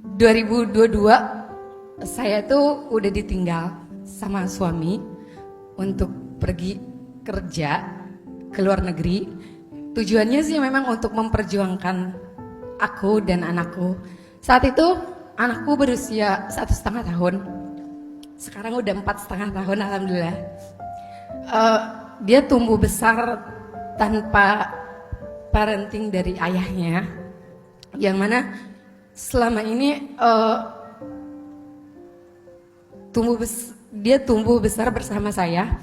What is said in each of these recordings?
2022 saya tuh udah ditinggal sama suami untuk pergi kerja ke luar negeri. Tujuannya sih memang untuk memperjuangkan aku dan anakku. Saat itu anakku berusia 1,5 tahun. Sekarang udah 4,5 tahun, alhamdulillah. Dia tumbuh besar tanpa parenting dari ayahnya, yang mana selama ini dia tumbuh besar bersama saya.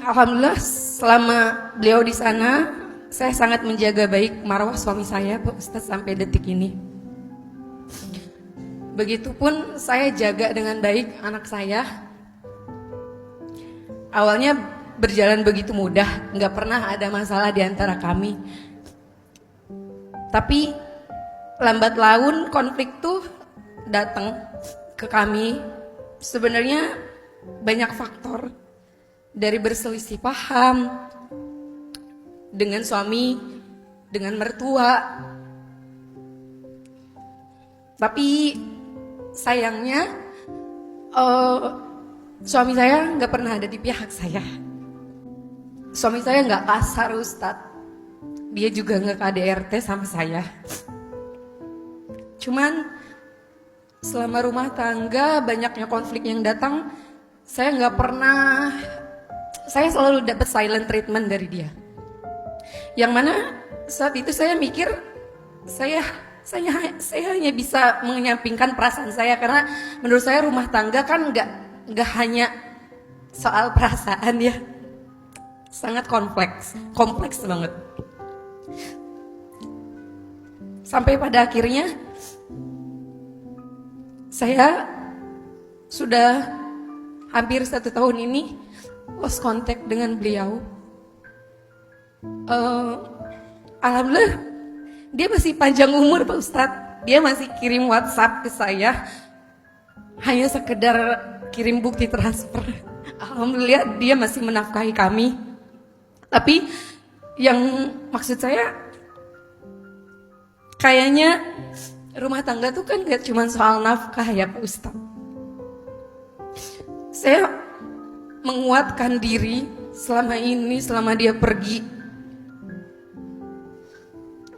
Alhamdulillah selama beliau di sana, saya sangat menjaga baik marwah suami saya, Pak Ustadz, sampai detik ini. Begitupun saya jaga dengan baik anak saya. Awalnya berjalan begitu mudah, nggak pernah ada masalah di antara kami. Tapi lambat laun konflik tuh datang ke kami. Sebenarnya banyak faktor, dari berselisih paham dengan suami, dengan mertua. Tapi sayangnya suami saya nggak pernah ada di pihak saya. Suami saya nggak kasar, Ustadz. Dia juga nggak KDRT sama saya. Cuman selama rumah tangga banyaknya konflik yang datang, saya selalu dapat silent treatment dari dia. Yang mana saat itu saya mikir saya hanya bisa menyampingkan perasaan saya, karena menurut saya rumah tangga kan nggak hanya soal perasaan ya, sangat kompleks banget. Sampai pada akhirnya saya sudah hampir 1 tahun ini lost contact dengan beliau. Alhamdulillah dia masih panjang umur, Pak Ustadz. Dia masih kirim WhatsApp ke saya, hanya sekedar kirim bukti transfer. Alhamdulillah dia masih menafkahi kami. Tapi yang maksud saya, kayaknya rumah tangga tuh kan gak cuma soal nafkah ya, Pak Ustadz. Saya menguatkan diri selama dia pergi,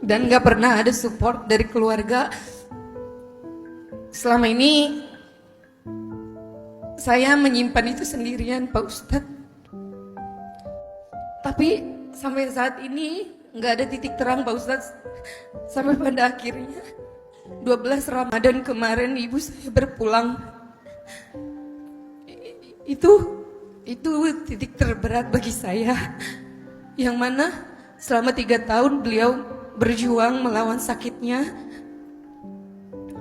dan gak pernah ada support dari keluarga. Selama ini saya menyimpan itu sendirian, Pak Ustadz. Tapi sampai saat ini gak ada titik terang, Pak Ustadz. Sampai pada akhirnya 12 Ramadan kemarin ibu saya berpulang. Itu titik terberat bagi saya, yang mana selama 3 tahun beliau berjuang melawan sakitnya.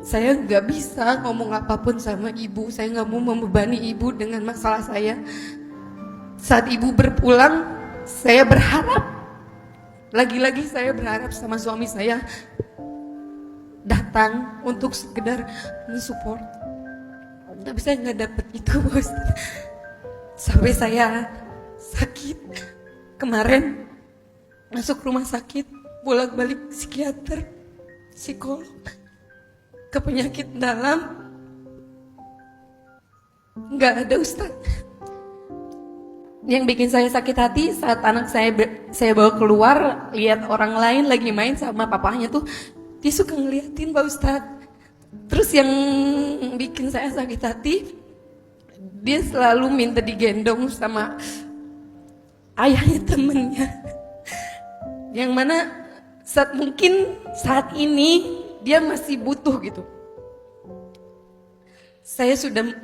Saya gak bisa ngomong apapun sama ibu. Saya gak mau membebani ibu dengan masalah saya. Saat ibu berpulang, saya berharap, lagi-lagi saya berharap sama suami saya datang untuk sekedar mensupport. Tapi saya gak dapet itu, bos. Sampai saya sakit kemarin, masuk rumah sakit, bolak-balik psikiater, psikolog, ke penyakit dalam, gak ada, Ustadz. Yang bikin saya sakit hati saat anak saya bawa keluar, lihat orang lain lagi main sama papahnya tuh, dia suka ngeliatin, Pak Ustadz. Terus yang bikin saya sakit hati, dia selalu minta digendong sama ayahnya temennya, yang mana mungkin saat ini dia masih butuh gitu. Saya sudah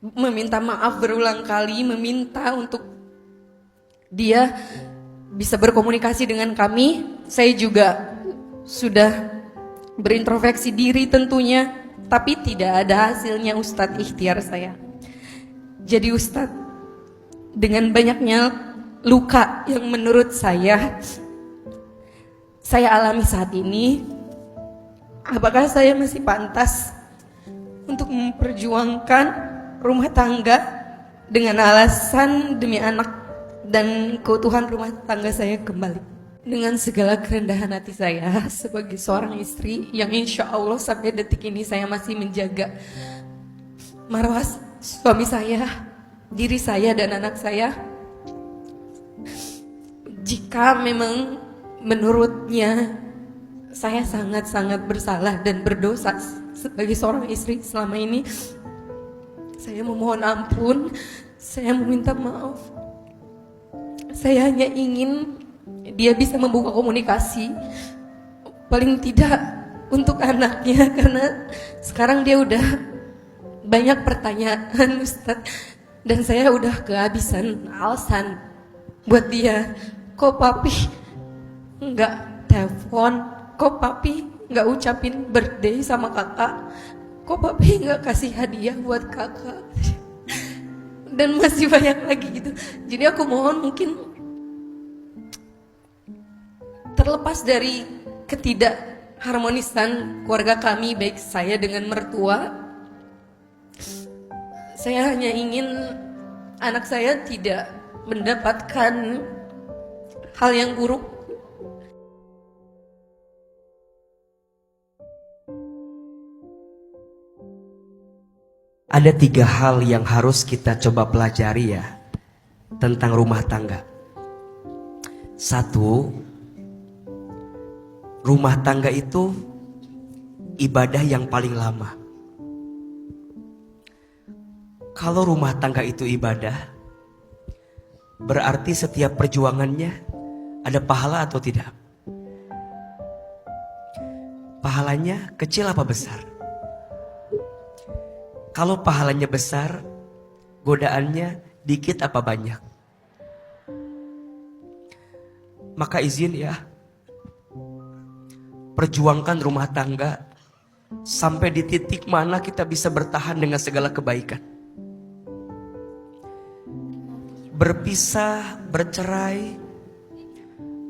meminta maaf berulang kali, meminta untuk dia bisa berkomunikasi dengan kami. Saya juga sudah berintrospeksi diri tentunya, tapi tidak ada hasilnya, Ustadz, ikhtiar saya. Jadi Ustadz, dengan banyaknya luka yang menurut saya alami saat ini, apakah saya masih pantas untuk memperjuangkan rumah tangga dengan alasan demi anak dan keutuhan rumah tangga saya kembali? Dengan segala kerendahan hati saya sebagai seorang istri yang insya Allah sampai detik ini saya masih menjaga marwah suami saya, diri saya dan anak saya. Jika memang menurutnya saya sangat-sangat bersalah dan berdosa sebagai seorang istri selama ini, saya memohon ampun, saya meminta maaf. Saya hanya ingin dia bisa membuka komunikasi, paling tidak untuk anaknya, karena sekarang dia udah banyak pertanyaan Ustadz, dan saya udah kehabisan alasan buat dia. Kok papi nggak telepon, kok papi nggak ucapin birthday sama kakak, kok papi nggak kasih hadiah buat kakak, dan masih banyak lagi gitu. Jadi aku mohon, mungkin terlepas dari ketidakharmonisan keluarga kami, baik saya dengan mertua, saya hanya ingin anak saya tidak mendapatkan hal yang buruk. Ada 3 hal yang harus kita coba pelajari ya tentang rumah tangga. 1, rumah tangga itu ibadah yang paling lama. Kalau rumah tangga itu ibadah, berarti setiap perjuangannya ada pahala atau tidak? Pahalanya kecil apa besar? Kalau pahalanya besar, godaannya dikit apa banyak? Maka izin ya, perjuangkan rumah tangga sampai di titik mana kita bisa bertahan dengan segala kebaikan. Berpisah, bercerai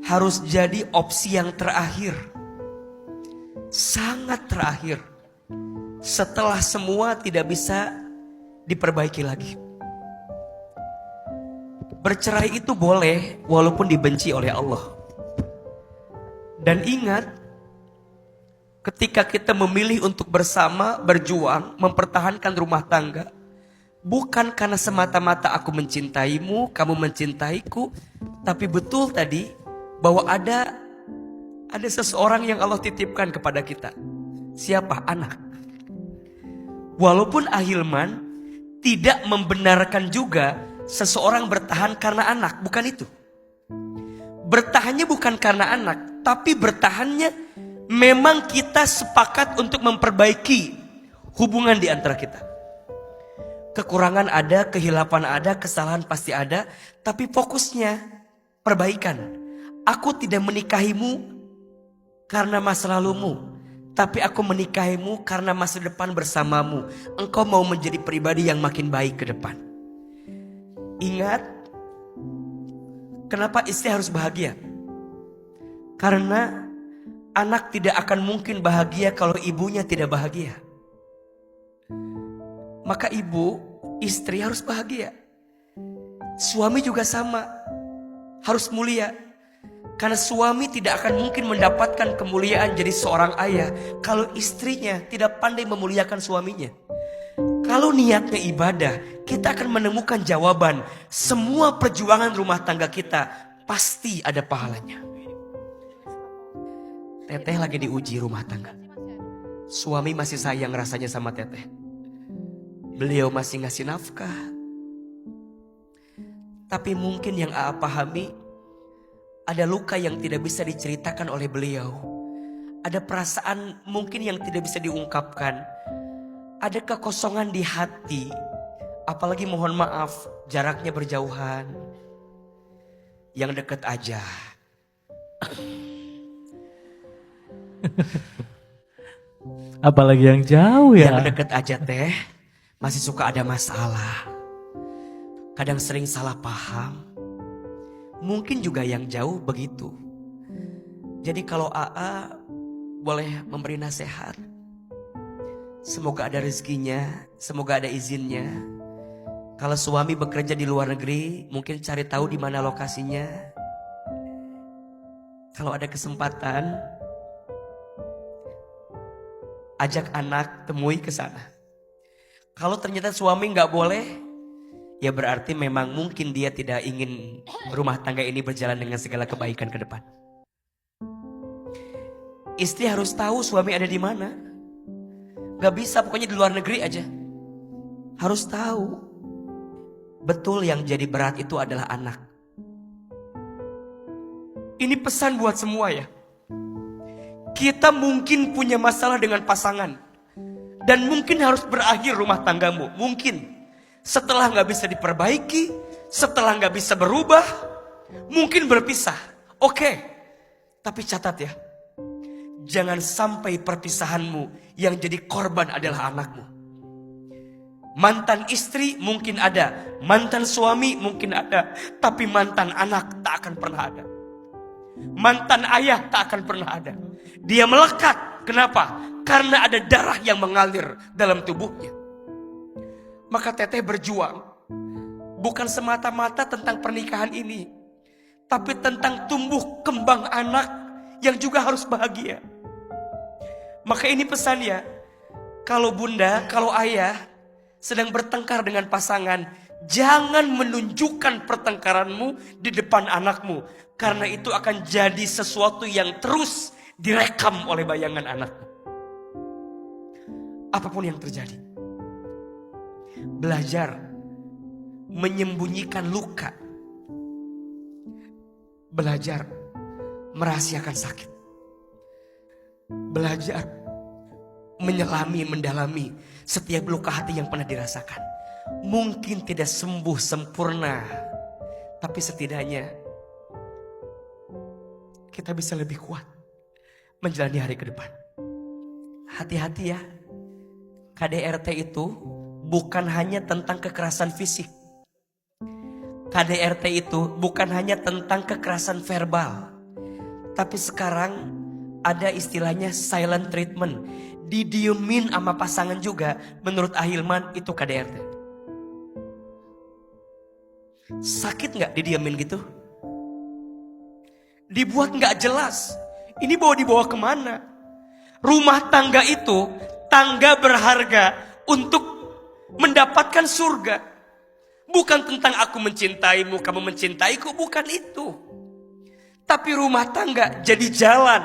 harus jadi opsi yang terakhir, sangat terakhir, setelah semua tidak bisa diperbaiki lagi. Bercerai itu boleh walaupun dibenci oleh Allah. Dan ingat, ketika kita memilih untuk bersama, berjuang, mempertahankan rumah tangga, bukan karena semata-mata aku mencintaimu, kamu mencintaiku, tapi betul tadi bahwa ada seseorang yang Allah titipkan kepada kita. Siapa? Anak. Walaupun ahilman tidak membenarkan juga seseorang bertahan karena anak, bukan itu. Bertahannya bukan karena anak, tapi bertahannya memang kita sepakat untuk memperbaiki hubungan di antara kita. Kekurangan ada, kehilapan ada, kesalahan pasti ada, tapi fokusnya perbaikan. Aku tidak menikahimu karena masa lalumu, tapi aku menikahimu karena masa depan bersamamu. Engkau mau menjadi pribadi yang makin baik ke depan. Ingat, kenapa istri harus bahagia? Karena anak tidak akan mungkin bahagia kalau ibunya tidak bahagia. Maka ibu, istri harus bahagia. Suami juga sama, harus mulia. Karena suami tidak akan mungkin mendapatkan kemuliaan jadi seorang ayah kalau istrinya tidak pandai memuliakan suaminya. Kalau niatnya ibadah, kita akan menemukan jawaban. Semua perjuangan rumah tangga kita pasti ada pahalanya. Teteh lagi diuji rumah tangga. Suami masih sayang rasanya sama teteh. Beliau masih ngasih nafkah. Tapi mungkin yang Aa pahami, ada luka yang tidak bisa diceritakan oleh beliau. Ada perasaan mungkin yang tidak bisa diungkapkan. Ada kekosongan di hati. Apalagi mohon maaf, jaraknya berjauhan. Yang dekat aja. Apalagi yang jauh ya. Yang dekat aja teh masih suka ada masalah. Kadang sering salah paham. Mungkin juga yang jauh begitu. Jadi kalau AA boleh memberi nasihat, semoga ada rezekinya, semoga ada izinnya. Kalau suami bekerja di luar negeri, mungkin cari tahu di mana lokasinya. Kalau ada kesempatan, ajak anak temui ke sana. Kalau ternyata suami nggak boleh, ya berarti memang mungkin dia tidak ingin rumah tangga ini berjalan dengan segala kebaikan ke depan. Istri harus tahu suami ada di mana. Gak bisa pokoknya di luar negeri aja. Harus tahu. Betul yang jadi berat itu adalah anak. Ini pesan buat semua ya. Kita mungkin punya masalah dengan pasangan. Dan mungkin harus berakhir rumah tanggamu. Mungkin. Setelah gak bisa diperbaiki. Setelah gak bisa berubah. Mungkin berpisah. Oke. Tapi catat ya. Jangan sampai perpisahanmu yang jadi korban adalah anakmu. Mantan istri mungkin ada. Mantan suami mungkin ada. Tapi mantan anak tak akan pernah ada. Mantan ayah tak akan pernah ada. Dia melekat. Kenapa? Karena ada darah yang mengalir dalam tubuhnya. Maka teteh berjuang. Bukan semata-mata tentang pernikahan ini. Tapi tentang tumbuh kembang anak yang juga harus bahagia. Maka ini pesan ya. Kalau bunda, kalau ayah sedang bertengkar dengan pasangan, jangan menunjukkan pertengkaranmu di depan anakmu. Karena itu akan jadi sesuatu yang terus direkam oleh bayangan anakmu. Apapun yang terjadi. Belajar menyembunyikan luka. Belajar merahasiakan sakit. Belajar menyelami, mendalami setiap luka hati yang pernah dirasakan. Mungkin tidak sembuh sempurna, tapi setidaknya kita bisa lebih kuat menjalani hari ke depan. Hati-hati ya. KDRT itu bukan hanya tentang kekerasan fisik. KDRT itu bukan hanya tentang kekerasan verbal. Tapi sekarang ada istilahnya silent treatment. Didiemin sama pasangan juga. Menurut Ahilman itu KDRT. Sakit gak didiemin gitu? Dibuat gak jelas. Ini dibawa kemana? Rumah tangga itu tangga berharga untuk mendapatkan surga. Bukan tentang aku mencintaimu, kamu mencintaiku. Bukan itu. Tapi rumah tangga jadi jalan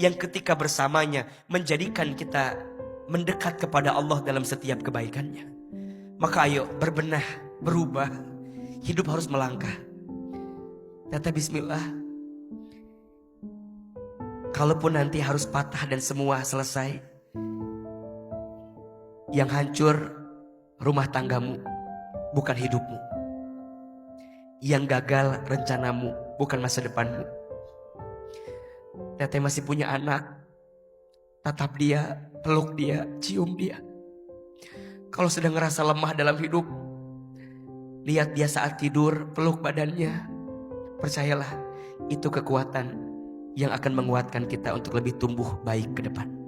yang ketika bersamanya menjadikan kita mendekat kepada Allah dalam setiap kebaikannya. Maka ayo berbenah, berubah. Hidup harus melangkah. Teteh bismillah. Kalaupun nanti harus patah dan semua selesai, yang hancur rumah tanggamu, bukan hidupmu. Yang gagal rencanamu, bukan masa depanmu. Teteh masih punya anak, tatap dia, peluk dia, cium dia. Kalau sedang ngerasa lemah dalam hidup, lihat dia saat tidur, peluk badannya. Percayalah, itu kekuatan yang akan menguatkan kita untuk lebih tumbuh baik ke depan.